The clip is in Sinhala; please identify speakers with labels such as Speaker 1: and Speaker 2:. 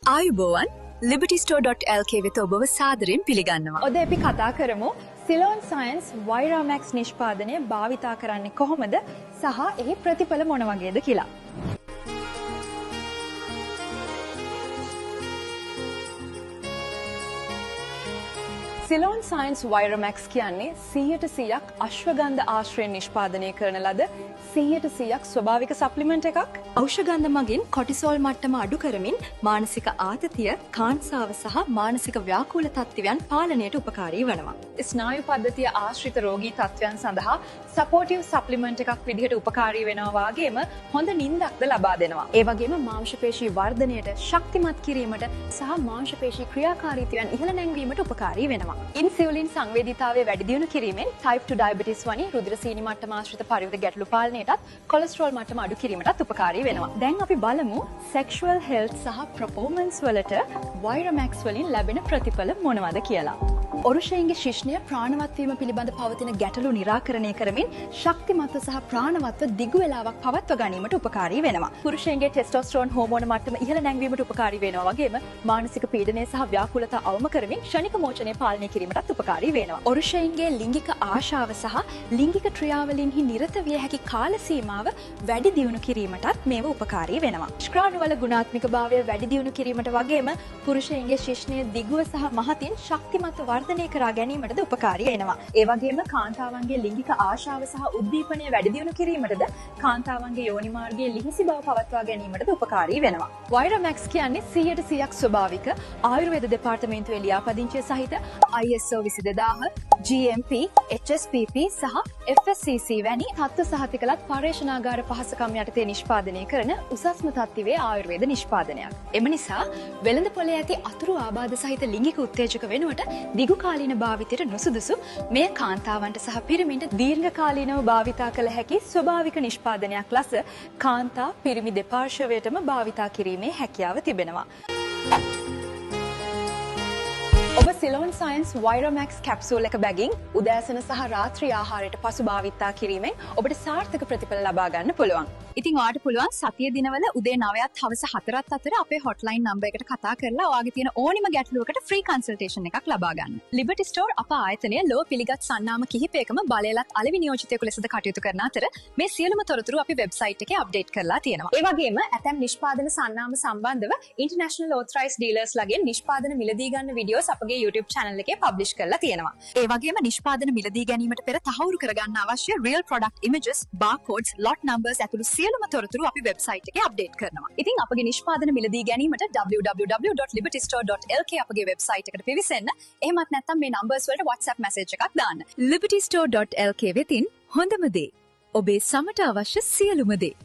Speaker 1: ආයුබෝවන් libertystore.lk වෙත ඔබව සාදරයෙන් පිළිගන්නවා.
Speaker 2: අද අපි කතා කරමු සිලෝන් සයන්ස් වෛරාමැක්ස් නිෂ්පාදනය භාවිතා කරන්නේ කොහොමද සහ එහි ප්‍රතිඵල මොන වගේද කියලා. සිලෝන් සයන්ස් වෛරාමැක්ස් කියන්නේ 100% අශ්වගන්ධ ආශ්‍රයෙන් නිෂ්පාදනය කරන ලද 100% ස්වභාවික සප්ලිමන්ට් එකක්.
Speaker 1: ඖෂධ මගින් කොටිසෝල් මට්ටම අඩු කරමින් මානසික ආතතිය, කාන්සාව සහ මානසික ව්‍යාකූල තත්ත්වයන් පාලනයට උපකාරී වෙනවා.
Speaker 2: ස්නායු පද්ධතිය ආශ්‍රිත රෝගී තත්ත්වයන් සඳහා සපෝටිව් සප්ලිමන්ට් එකක් විදිහට උපකාරී වෙනවා වගේම හොඳ නිින්දක්ද ලබා දෙනවා. ඒ වගේම මාංශපේශී වර්ධනයට, ශක්තිමත් කිරීමට සහ මාංශපේශී ක්‍රියාකාරීත්වයන් ඉහළ නැංවීමට උපකාරී වෙනවා. ඉන්සියුලින් සංවේදීතාවය වැඩි දියුණු කිරීමෙන් ටයිප් 2 ඩයබටිස් වැනි රුධිර සීනි මට්ටම ආශ්‍රිත පරිවර්ත ගැටලු පාලනයටත් කොලෙස්ටරෝල් මට්ටම අඩු කිරීමටත් උපකාරී වෙනවා. දැන් අපි බලමු සෙක්ෂුවල් හෙල්ත් සහ පර්ෆෝමන්ස් වලට වෛරාමැක්ස් වලින් ලැබෙන ප්‍රතිඵල මොනවද කියලා. ඔරුෂයන්ගේ ශිෂ්ණය ප්‍රාණවත් වීම පිළිබඳ පවතින ගැටලු निराකරණය කරමින් ශක්තිමත්ව සහ ප්‍රාණවත්ව දිගු වේලාවක් පවත්ව ගැනීමට උපකාරී වෙනවා. පුරුෂයන්ගේ ටෙස්ටෝස්ටෙරෝන් හෝමෝන මට්ටම ඉහළ නැංවීමට උපකාරී වෙනවා වගේම මානසික පීඩනය සහ ව්‍යාකූලතා අවම කරමින් ක්ෂණික මෝචනය පාලනය කිරීමටත් උපකාරී වෙනවා. ඔරුෂයන්ගේ ලිංගික ආශාව සහ ලිංගික ක්‍රියාවලින්හි නිරත විය හැකි කාල සීමාව වැඩි දියුණු කිරීමටත් මේව උපකාරී වෙනවා. ශුක්‍රාණුවල ගුණාත්මක භාවය වැඩි දියුණු කිරීමට වගේම පුරුෂයන්ගේ ශිෂ්ණය දිගුව සහ මහතින් ශක්තිමත් වර්ධනය කරා ගැනීමටද උපකාරී වෙනවා. ඒ වගේම කාන්තාවන්ගේ ලිංගික ආශාව සහ උද්දීපනය වැඩි දියුණු කිරීමටද කාන්තාවන්ගේ යෝනි මාර්ගයේ ලිහිසි බව පවත්වා ගැනීමටද උපකාරී වෙනවා. වෛරාමැක්ස් කියන්නේ 100% ස්වභාවික ආයුර්වේද දෙපාර්තමේන්තුවේ ලියාපදිංචිය සහිත ISO 22000, GMP, HSPP සහ FSCC වැනි තත්ත්ව සහතිකලත් පර්යේෂණාගාර පහසුකම් යටතේ නිෂ්පාදනය කරන උසස්ම තත්ත්වයේ ආයුර්වේද නිෂ්පාදනයක්. එම නිසා වෙළඳ පොලේ ඇති අතුරු ආබාධ සහිත ලිංගික උත්තේජක වෙනුවට දිගු කාලීන භාවිතයට නුසුදුසු මේ කාන්තාවන්ට සහ පිරිමින්ට දීර්ඝ කාලීනව භාවිතා කළ හැකි ස්වභාවික නිෂ්පාදනයක් ලෙස කාන්තා පිරිමි දෙපාර්ශ්වයටම භාවිතා කිරීමේ හැකියාව තිබෙනවා. ඔබ සිලෝන් සයන්ස් වෛරාමැක්ස් කැප්සූල් එක බැගින් උදෑසන සහ රාත්‍රී ආහාරයට පසු භාවිතා කිරීමෙන් ඔබට සාර්ථක ප්‍රතිඵල ලබා ගන්න පුළුවන්.
Speaker 1: ඉතින් ඔයාලට පුළුවන් සතිය දිනවල උදේ 9ත් හවස 4ත් අතර අපේ හොට්ලයින් නම්බර් එකට කතා කරලා ඔයාගේ තියෙන ඕනිම ගැටලුවකට ෆ්‍රී කන්සල්ටේෂන් එකක් ලබා ගන්න. ලිබර්ටි ස්ටෝර් අප ආයතනය ලොව පිළිගත් සන්නාම කිහිපයකම බලයලත් අලෙවි නියෝජිතයෙකු ලෙසද කටයුතු කරන අතර මේ සියලුම තොරතුරු අපි වෙබ්සයිට් එකේ අප්ඩේට් කරලා තියෙනවා. ඒ වගේම ඇතැම් නිෂ්පාදන සන්නාම සම්බන්ධව ඉන්ටර්නැෂනල් ඔතොරයිස්ඩ් ඩීලර්ස් ලගෙන් නිෂ්පාදන මිලදී ගන්න වීඩියෝස් අපගේ YouTube channel එකේ පබ්ලිෂ් කරලා තියෙනවා. ඒ වගේම නිෂ්පාදන මිලදී ගැනීමට පෙර තහවුරු කරගන්න අවශ්‍ය real product images, barcodes, lot numbers ඇතුළු සියලුම තොරතුරු අපි වෙබ්සයිට් එකේ අප්ඩේට් කරනවා. ඉතින් අපගේ නිෂ්පාදන මිලදී ගැනීමට www.libertystore.lk අපගේ වෙබ්සයිට් එකට පිවිසෙන්න. එහෙමත් නැත්නම් මේ නම්බර්ස් වලට WhatsApp message එකක් දාන්න. libertystore.lk වෙතින් හොඳම දේ ඔබේ සමට අවශ්‍ය සියලුම දේ